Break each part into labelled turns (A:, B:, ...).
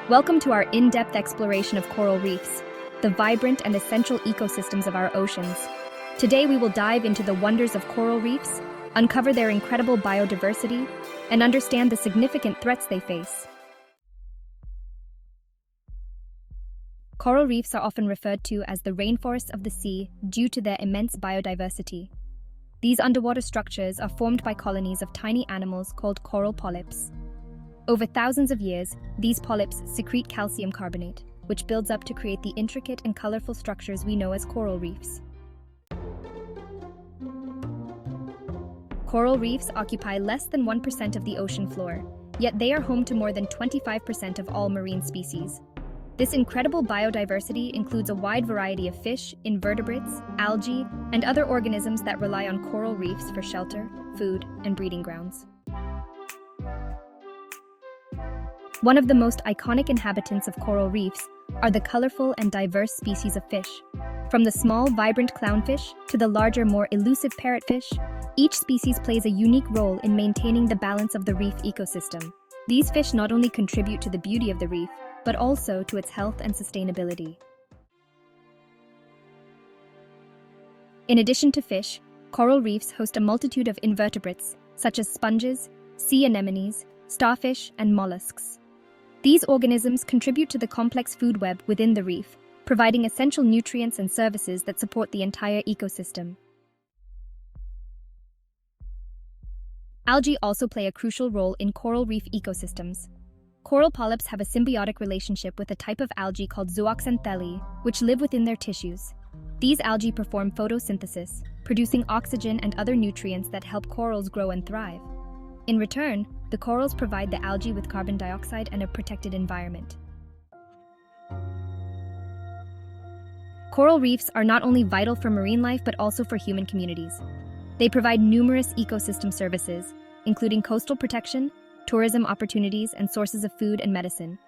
A: Welcome to our in-depth exploration of coral reefs, the vibrant and essential ecosystems of our oceans. Today we will dive into the wonders of coral reefs, uncover their incredible biodiversity, and understand the significant threats they face. Coral reefs are often referred to as the rainforests of the sea due to their immense biodiversity. These underwater structures are formed by colonies of tiny animals called coral polyps. Over thousands of years, these polyps secrete calcium carbonate, which builds up to create the intricate and colorful structures we know as coral reefs. Coral reefs occupy less than 1% of the ocean floor, yet they are home to more than 25% of all marine species. This incredible biodiversity includes a wide variety of fish, invertebrates, algae, and other organisms that rely on coral reefs for shelter, food, and breeding grounds. One of the most iconic inhabitants of coral reefs are the colorful and diverse species of fish. From the small, vibrant clownfish to the larger, more elusive parrotfish, each species plays a unique role in maintaining the balance of the reef ecosystem. These fish not only contribute to the beauty of the reef, but also to its health and sustainability. In addition to fish, coral reefs host a multitude of invertebrates, such as sponges, sea anemones, starfish, and mollusks. These organisms contribute to the complex food web within the reef, providing essential nutrients and services that support the entire ecosystem. Algae also play a crucial role in coral reef ecosystems. Coral polyps have a symbiotic relationship with a type of algae called zooxanthellae, which live within their tissues. These algae perform photosynthesis, producing oxygen and other nutrients that help corals grow and thrive. In return, the corals provide the algae with carbon dioxide and a protected environment. Coral reefs are not only vital for marine life but also for human communities. They provide numerous ecosystem services, including coastal protection, tourism opportunities, and sources of food and medicine.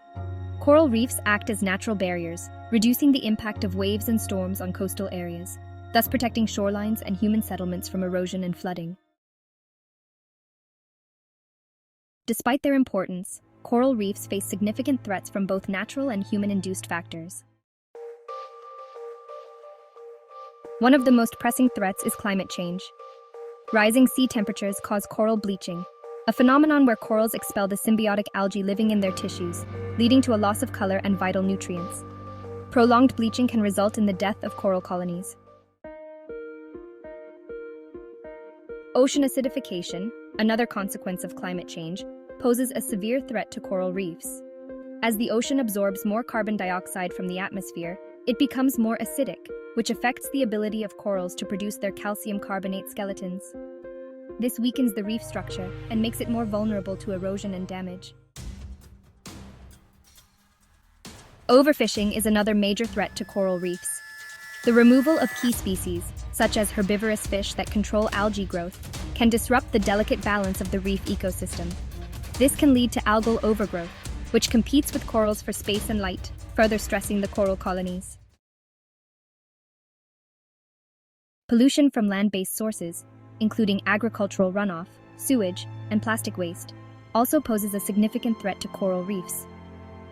A: Coral reefs act as natural barriers, reducing the impact of waves and storms on coastal areas, thus protecting shorelines and human settlements from erosion and flooding. Despite their importance, coral reefs face significant threats from both natural and human-induced factors. One of the most pressing threats is climate change. Rising sea temperatures cause coral bleaching, a phenomenon where corals expel the symbiotic algae living in their tissues, leading to a loss of color and vital nutrients. Prolonged bleaching can result in the death of coral colonies. Ocean acidification, another consequence of climate change, poses a severe threat to coral reefs. As the ocean absorbs more carbon dioxide from the atmosphere, it becomes more acidic, which affects the ability of corals to produce their calcium carbonate skeletons. This weakens the reef structure and makes it more vulnerable to erosion and damage. Overfishing is another major threat to coral reefs. The removal of key species, such as herbivorous fish that control algae growth, can disrupt the delicate balance of the reef ecosystem. This can lead to algal overgrowth, which competes with corals for space and light, further stressing the coral colonies. Pollution from land-based sources, including agricultural runoff, sewage, and plastic waste, also poses a significant threat to coral reefs.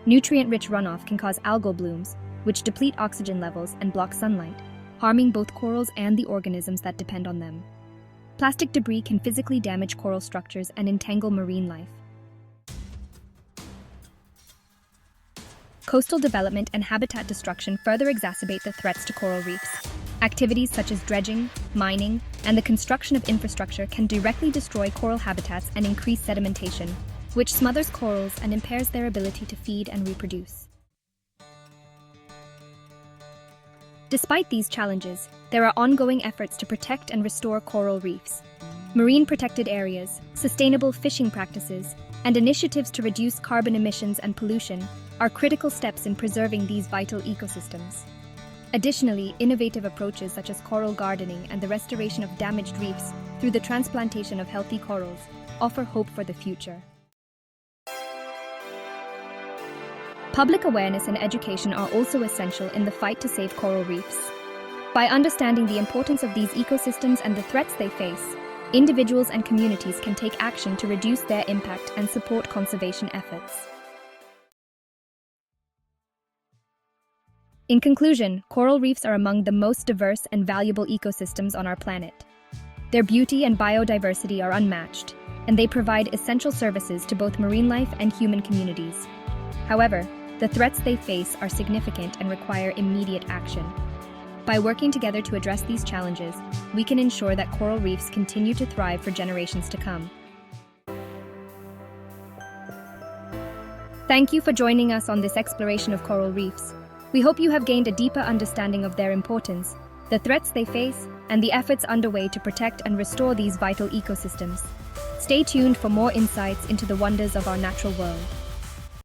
A: Nutrient-rich runoff can cause algal blooms, which deplete oxygen levels and block sunlight, harming both corals and the organisms that depend on them. Plastic debris can physically damage coral structures and entangle marine life. Coastal development and habitat destruction further exacerbate the threats to coral reefs. Activities such as dredging, mining, and the construction of infrastructure can directly destroy coral habitats and increase sedimentation, which smothers corals and impairs their ability to feed and reproduce. Despite these challenges, there are ongoing efforts to protect and restore coral reefs. Marine protected areas, sustainable fishing practices, and initiatives to reduce carbon emissions and pollution are critical steps in preserving these vital ecosystems. Additionally, innovative approaches such as coral gardening and the restoration of damaged reefs through the transplantation of healthy corals offer hope for the future. Public awareness and education are also essential in the fight to save coral reefs. By understanding the importance of these ecosystems and the threats they face, individuals and communities can take action to reduce their impact and support conservation efforts. In conclusion, coral reefs are among the most diverse and valuable ecosystems on our planet. Their beauty and biodiversity are unmatched, and they provide essential services to both marine life and human communities. However, the threats they face are significant and require immediate action. By working together to address these challenges, we can ensure that coral reefs continue to thrive for generations to come. Thank you for joining us on this exploration of coral reefs. We hope you have gained a deeper understanding of their importance, the threats they face, and the efforts underway to protect and restore these vital ecosystems. Stay tuned for more insights into the wonders of our natural world.